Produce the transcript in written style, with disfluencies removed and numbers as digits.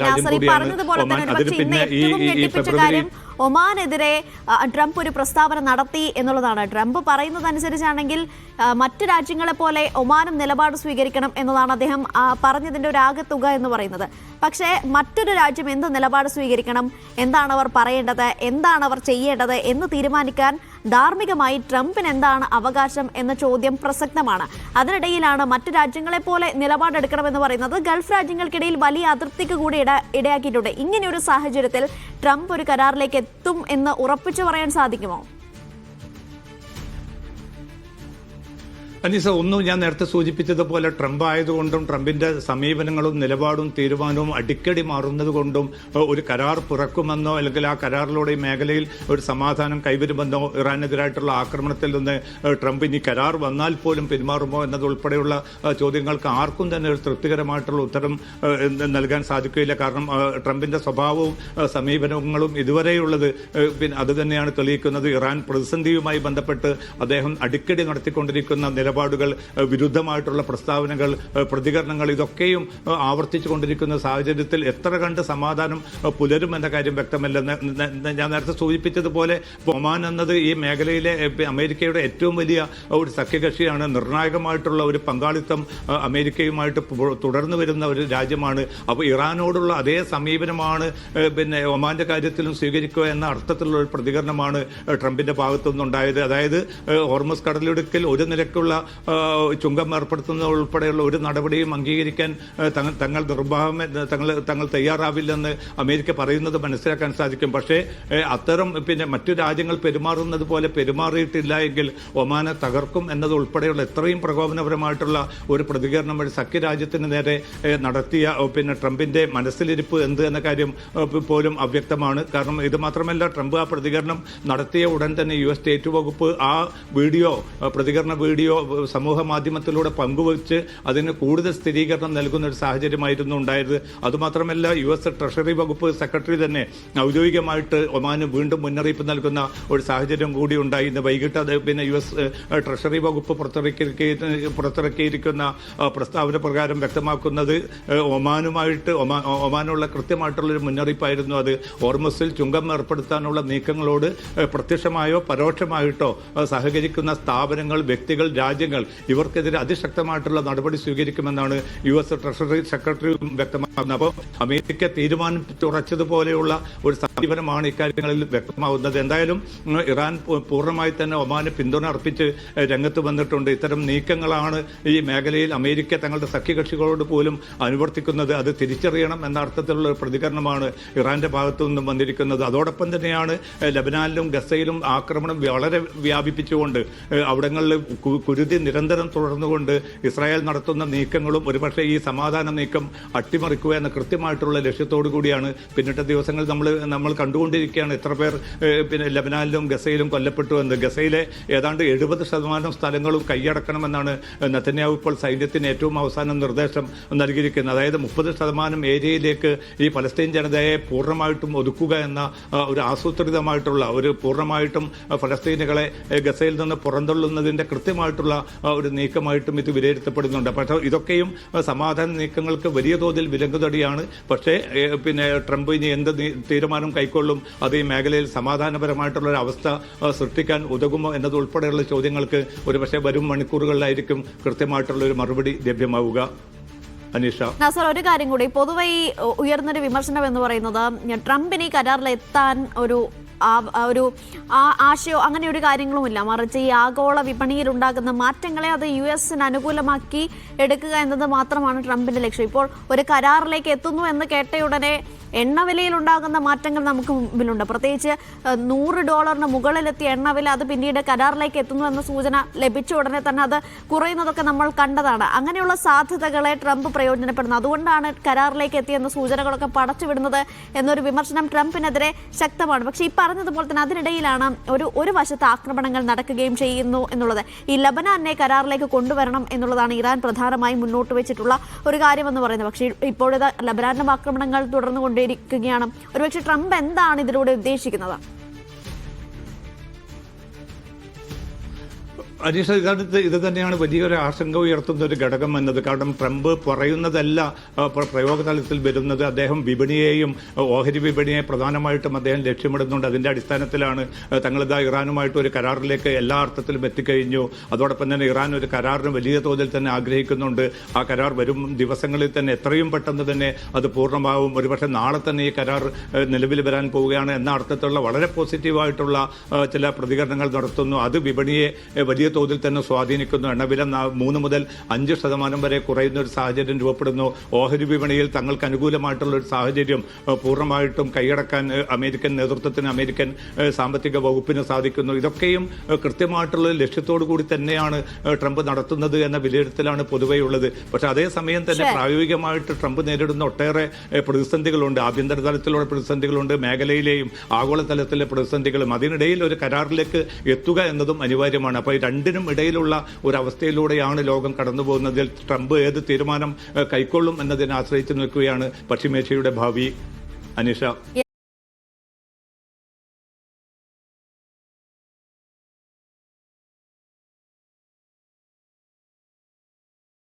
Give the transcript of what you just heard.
രാജ്യം കൂടിയാണ് ഒമാൻ. അതിന് പിന്നെ ഈ ഫെബ്രുവരി ഒമാനെതിരെ ട്രംപ് ഒരു പ്രസ്താവന നടത്തി എന്നുള്ളതാണ്. ട്രംപ് പറയുന്നതനുസരിച്ചാണെങ്കിൽ മറ്റ് രാജ്യങ്ങളെ പോലെ ഒമാനും നിലപാട് സ്വീകരിക്കണം എന്നതാണ് അദ്ദേഹം പറഞ്ഞതിന്റെ ഒരു ആകെത്തുക എന്ന് പറയുന്നത്. പക്ഷേ മറ്റൊരു രാജ്യം എന്ത് നിലപാട് സ്വീകരിക്കണം, എന്താണ് അവർ പറയേണ്ടത്, എന്താണ് അവർ ചെയ്യേണ്ടത് എന്ന് തീരുമാനിക്കാൻ ധാർമ്മികമായി ട്രംപിന് എന്താണ് അവകാശം എന്ന ചോദ്യം പ്രസക്തമാണ്. അതിനിടയിലാണ് മറ്റു രാജ്യങ്ങളെ പോലെ നിലപാടെടുക്കണമെന്ന് പറയുന്നത് ഗൾഫ് രാജ്യങ്ങൾക്കിടയിൽ വലിയ അതിർത്തിക്ക് കൂടി ഇടയാക്കിയിട്ടുണ്ട്. ഇങ്ങനെയൊരു സാഹചര്യത്തിൽ ട്രംപ് ഒരു കരാറിലേക്ക് എത്തും എന്ന് ഉറപ്പിച്ചു പറയാൻ സാധിക്കുമോ? അനീസ, ഒന്നും ഞാൻ നേരത്തെ സൂചിപ്പിച്ചതുപോലെ ട്രംപ് ആയതുകൊണ്ടും ട്രംപിന്റെ സമീപനങ്ങളും നിലപാടും തീരുമാനവും അടിക്കടി മാറുന്നത് കൊണ്ടും ഒരു കരാർ പുറക്കുമെന്നോ അല്ലെങ്കിൽ ആ കരാറിലൂടെ ഈ മേഖലയിൽ ഒരു സമാധാനം കൈവരുമെന്നോ ഇറാനെതിരായിട്ടുള്ള ആക്രമണത്തിൽ നിന്ന് ട്രംപ് ഇനി കരാർ വന്നാൽ പോലും പിന്മാറുമോ എന്നതുൾപ്പെടെയുള്ള ചോദ്യങ്ങൾക്ക് ആർക്കും തന്നെ ഒരു തൃപ്തികരമായിട്ടുള്ള ഉത്തരം നൽകാൻ സാധിക്കുകയില്ല. കാരണം ട്രംപിന്റെ സ്വഭാവവും സമീപനങ്ങളും ഇതുവരെയുള്ളത് പിന്നെ അത് തന്നെയാണ് തെളിയിക്കുന്നത്. ഇറാൻ പ്രതിസന്ധിയുമായി ബന്ധപ്പെട്ട് അദ്ദേഹം അടിക്കടി നടത്തിക്കൊണ്ടിരിക്കുന്ന നിലപാടുകൾ, വിരുദ്ധമായിട്ടുള്ള പ്രസ്താവനകൾ, പ്രതികരണങ്ങൾ ഇതൊക്കെയും ആവർത്തിച്ചു കൊണ്ടിരിക്കുന്ന സാഹചര്യത്തിൽ എത്ര കണ്ട് സമാധാനം പുലരുമെന്ന കാര്യം വ്യക്തമല്ല. ഞാൻ നേരത്തെ സൂചിപ്പിച്ചതുപോലെ ഒമാൻ എന്നത് ഈ മേഖലയിലെ അമേരിക്കയുടെ ഏറ്റവും വലിയ ഒരു സഖ്യകക്ഷിയാണ്. നിർണായകമായിട്ടുള്ള ഒരു പങ്കാളിത്തം അമേരിക്കയുമായിട്ട് തുടർന്നു വരുന്ന ഒരു രാജ്യമാണ്. അപ്പോൾ ഇറാനോടുള്ള അതേ സമീപനമാണ് പിന്നെ ഒമാന്റെ കാര്യത്തിലും സ്വീകരിക്കുക എന്ന അർത്ഥത്തിലുള്ള ഒരു പ്രതികരണമാണ് ട്രംപിന്റെ ഭാഗത്തുനിന്നുണ്ടായത്. അതായത് ഹോർമസ് കടലിടുക്കിൽ ഒരു നിരക്കുള്ള ചുങ്കം ഏർപ്പെടുത്തുന്നത് ഉൾപ്പെടെയുള്ള ഒരു നടപടിയും അംഗീകരിക്കാൻ തങ്ങൾ തയ്യാറാവില്ലെന്ന് അമേരിക്ക പറയുന്നത് മനസ്സിലാക്കാൻ സാധിക്കും. പക്ഷേ അത്തരം പിന്നെ മറ്റു രാജ്യങ്ങൾ പെരുമാറുന്നത് പോലെ പെരുമാറിയിട്ടില്ല എങ്കിൽ ഒമാനെ തകർക്കും എന്നത് ഉൾപ്പെടെയുള്ള എത്രയും പ്രകോപനപരമായിട്ടുള്ള ഒരു പ്രതികരണം വഴി സഖ്യരാജ്യത്തിന് നേരെ നടത്തിയ പിന്നെ ട്രംപിന്റെ മനസ്സിലിരിപ്പ് എന്ത് എന്ന കാര്യം പോലും അവ്യക്തമാണ്. കാരണം ഇത് മാത്രമല്ല, ട്രംപ് ആ പ്രതികരണം നടത്തിയ ഉടൻ തന്നെ US സ്റ്റേറ്റ് വകുപ്പ് ആ പ്രതികരണ വീഡിയോ സമൂഹ മാധ്യമത്തിലൂടെ പങ്കുവച്ച് അതിന് കൂടുതൽ സ്ഥിരീകരണം നൽകുന്ന ഒരു സാഹചര്യമായിരുന്നു ഉണ്ടായത്. അതുമാത്രമല്ല, US ട്രഷറി വകുപ്പ് സെക്രട്ടറി തന്നെ ഔദ്യോഗികമായിട്ട് ഒമാന് വീണ്ടും മുന്നറിയിപ്പ് നൽകുന്ന ഒരു സാഹചര്യം കൂടി ഉണ്ടായി. ഇന്ന് വൈകിട്ട് അത് പിന്നെ US ട്രഷറി വകുപ്പ് പുറത്തിറക്കിയിരിക്കുന്ന പ്രസ്താവന പ്രകാരം വ്യക്തമാക്കുന്നത് ഒമാനുള്ള കൃത്യമായിട്ടുള്ളൊരു മുന്നറിയിപ്പായിരുന്നു അത്. ഹോർമസിൽ ചുങ്കം ഏർപ്പെടുത്താനുള്ള നീക്കങ്ങളോട് പ്രത്യക്ഷമായോ പരോക്ഷമായിട്ടോ സഹകരിക്കുന്ന സ്ഥാപനങ്ങൾ, വ്യക്തികൾ, രാജ്യങ്ങൾ ഇവർക്കെതിരെ അതിശക്തമായിട്ടുള്ള നടപടി സ്വീകരിക്കുമെന്നാണ് US ട്രഷറി സെക്രട്ടറി വ്യക്തമാക്കുന്നത്. അപ്പോൾ അമേരിക്ക തീരുമാനിച്ചുറച്ചതുപോലെയുള്ള ഒരു സമീപനമാണ് ഇക്കാര്യങ്ങളിൽ വ്യക്തമാകുന്നത്. എന്തായാലും ഇറാൻ പൂർണ്ണമായി തന്നെ ഒമാന് പിന്തുണ അർപ്പിച്ച് രംഗത്ത് വന്നിട്ടുണ്ട്. ഇത്തരം നീക്കങ്ങളാണ് ഈ മേഖലയിൽ അമേരിക്ക തങ്ങളുടെ സഖ്യകക്ഷികളോട് പോലും അനുവർത്തിക്കുന്നത്. അത് തിരിച്ചറിയണം എന്ന അർത്ഥത്തിലുള്ള പ്രതികരണമാണ് ഇറാന്റെ ഭാഗത്തു നിന്നും വന്നിരിക്കുന്നത്. അതോടൊപ്പം തന്നെയാണ് ലബനാനിലും ഗസയിലും ആക്രമണം വളരെ വ്യാപിപ്പിച്ചുകൊണ്ട് അവിടങ്ങളിൽ കുരുതി നിരന്തരം തുടർന്നുകൊണ്ട് ഇസ്രായേൽ നടത്തുന്ന നീക്കങ്ങളും ഒരുപക്ഷെ ഈ സമാധാന നീക്കം അട്ടിമറിക്കുക എന്ന കൃത്യമായിട്ടുള്ള ലക്ഷ്യത്തോടു കൂടിയാണ് പിന്നിട്ട ദിവസങ്ങൾ നമ്മൾ കണ്ടുകൊണ്ടിരിക്കുകയാണ്. എത്ര പേർ പിന്നെ ലബനാനിലും ഗസയിലും കൊല്ലപ്പെട്ടു എന്ന്. ഗസയിലെ ഏതാണ്ട് 70% സ്ഥലങ്ങളും കൈയടക്കണമെന്നാണ് നെതന്യാഹു ഇപ്പോൾ സൈന്യത്തിന് ഏറ്റവും അവസാനം നിർദ്ദേശം നൽകിയിരിക്കുന്നത്. അതായത് 30% ഏരിയയിലേക്ക് ഈ പലസ്തീൻ ജനതയെ പൂർണ്ണമായിട്ടും ഒതുക്കുക എന്ന ഒരു ആസൂത്രിതമായിട്ടുള്ള ഒരു പൂർണ്ണമായിട്ടും ഫലസ്തീനുകളെ ഗസയിൽ നിന്ന് പുറന്തള്ളുന്നതിന്റെ കൃത്യമായിട്ടുള്ള ഒരു നീക്കമായിട്ടും ഇത് വിലയിരുത്തപ്പെടുന്നുണ്ട്. പക്ഷേ ഇതൊക്കെയും സമാധാന നീക്കങ്ങൾക്ക് വലിയ തോതിൽ വിലങ്ങുതടിയാണ്. പക്ഷേ പിന്നെ ട്രംപ് ഇനി എന്ത് തീരുമാനം കൈക്കൊള്ളും, അത് ഈ മേഖലയിൽ സമാധാനപരമായിട്ടുള്ള ഒരു അവസ്ഥ സൃഷ്ടിക്കാൻ ഉതകുമോ എന്നതുൾപ്പെടെയുള്ള ചോദ്യങ്ങൾക്ക് ഒരുപക്ഷെ വരും മണിക്കൂറുകളിലായിരിക്കും കൃത്യമായിട്ടുള്ള ഒരു മറുപടി ലഭ്യമാവുക. അനീഷ, ഒരു കാര്യം കൂടി, പൊതുവെ ഈ ഉയർന്നൊരു വിമർശനം എന്ന് പറയുന്നത് ട്രംപിന് ഈ കരാറിലെത്താൻ ഒരു ആശയോ അങ്ങനെ ഒരു കാര്യങ്ങളുമില്ല, മറിച്ച് ഈ ആഗോള വിപണിയിൽ ഉണ്ടാകുന്ന മാറ്റങ്ങളെ അത് US അനുകൂലമാക്കി എടുക്കുക എന്നത് മാത്രമാണ് ട്രംപിന്റെ ലക്ഷ്യം. ഇപ്പോൾ ഒരു കരാറിലേക്ക് എത്തുന്നു എന്ന് കേട്ടയുടനെ എണ്ണവിലയിൽ ഉണ്ടാകുന്ന മാറ്റങ്ങൾ നമുക്ക് മുമ്പിലുണ്ട്. പ്രത്യേകിച്ച് $100 മുകളിലെത്തിയ എണ്ണവില അത് പിന്നീട് കരാറിലേക്ക് എത്തുന്നു എന്ന സൂചന ലഭിച്ച ഉടനെ തന്നെ അത് കുറയുന്നതൊക്കെ നമ്മൾ കണ്ടതാണ്. അങ്ങനെയുള്ള സാധ്യതകളെ ട്രംപ് പ്രയോജനപ്പെടുന്നു. അതുകൊണ്ടാണ് കരാറിലേക്ക് എത്തിയെന്ന സൂചനകളൊക്കെ പടച്ചുവിടുന്നത് എന്നൊരു വിമർശനം ട്രംപിനെതിരെ ശക്തമാണ്. പക്ഷേ ഈ പറഞ്ഞതുപോലെ തന്നെ അതിനിടയിലാണ് ഒരു വശത്ത് ആക്രമണങ്ങൾ നടക്കുകയും ചെയ്യുന്നു എന്നുള്ളത്. ഈ ലബനാനെ കരാറിലേക്ക് കൊണ്ടുവരണം എന്നുള്ളതാണ് ഇറാൻ പ്രധാനമായും മുന്നോട്ട് വെച്ചിട്ടുള്ള ഒരു കാര്യമെന്ന് പറയുന്നത്. പക്ഷേ ഇപ്പോഴത്തെ ലബനാനിലും ആക്രമണങ്ങൾ തുടർന്നുകൊണ്ടേയിരിക്കുകയാണ്. ഒരുപക്ഷെ ട്രംപ് എന്താണ് ഇതിലൂടെ ഉദ്ദേശിക്കുന്നത്? അനീഷ, ഇത് തന്നെയാണ് വലിയൊരു ആശങ്ക ഉയർത്തുന്ന ഒരു ഘടകം എന്നത്. കാരണം ട്രംപ് പറയുന്നതല്ല പ്രയോഗതലത്തിൽ വരുന്നത്. അദ്ദേഹം വിപണിയെയും ഓഹരി വിപണിയെ പ്രധാനമായിട്ടും അദ്ദേഹം ലക്ഷ്യമിടുന്നുണ്ട്. അതിന്റെ അടിസ്ഥാനത്തിലാണ് തങ്ങളിതാ ഇറാനുമായിട്ട് ഒരു കരാറിലേക്ക് എല്ലാ അർത്ഥത്തിലും എത്തിക്കഴിഞ്ഞു. അതോടൊപ്പം തന്നെ ഇറാൻ ഒരു കരാറിന് വലിയ തോതിൽ തന്നെ ആഗ്രഹിക്കുന്നുണ്ട്. ആ കരാർ വരും ദിവസങ്ങളിൽ തന്നെ എത്രയും പെട്ടെന്ന് തന്നെ അത് പൂർണ്ണമാവും. ഒരുപക്ഷെ നാളെ തന്നെ ഈ കരാർ നിലവിൽ വരാൻ പോവുകയാണ് എന്ന അർത്ഥത്തിലുള്ള വളരെ പോസിറ്റീവായിട്ടുള്ള ചില പ്രതികരണങ്ങൾ നടത്തുന്നു. അത് വിപണിയെ വലിയ തോതിൽ തന്നെ സ്വാധീനിക്കുന്നു. എണ്ണവില 3 മുതൽ 5% വരെ കുറയുന്ന ഒരു സാഹചര്യം രൂപപ്പെടുന്നു. ഓഹരി വിപണിയിൽ തങ്ങൾക്ക് അനുകൂലമായിട്ടുള്ള ഒരു സാഹചര്യം പൂർണ്ണമായിട്ടും കൈയടക്കാൻ അമേരിക്കൻ നേതൃത്വത്തിന്, അമേരിക്കൻ സാമ്പത്തിക വകുപ്പിന് സാധിക്കുന്നു. ഇതൊക്കെയും കൃത്യമായിട്ടുള്ള ലക്ഷ്യത്തോടു കൂടി തന്നെയാണ് ട്രംപ് നടത്തുന്നത് എന്ന വിലയിരുത്തലാണ് പൊതുവെയുള്ളത്. പക്ഷെ അതേസമയം തന്നെ പ്രായോഗികമായിട്ട് ട്രംപ് നേരിടുന്ന ഒട്ടേറെ പ്രതിസന്ധികളുണ്ട്. ആഭ്യന്തര തലത്തിലുള്ള പ്രതിസന്ധികളുണ്ട്, മേഖലയിലെയും ആഗോളതലത്തിലെ പ്രതിസന്ധികളും. അതിനിടയിൽ ഒരു കരാറിലേക്ക് എത്തുക എന്നതും അനിവാര്യമാണ്. അപ്പോൾ ഈ രണ്ടിനും ഇടയിലുള്ള ഒരു അവസ്ഥയിലൂടെയാണ് ലോകം കടന്നു പോകുന്നതിൽ ട്രംപ് ഏത് തീരുമാനം കൈക്കൊള്ളും എന്നതിനെ ആശ്രയിച്ച് നിൽക്കുകയാണ് പശ്ചിമേഷ്യയുടെ ഭാവി. അനീഷ.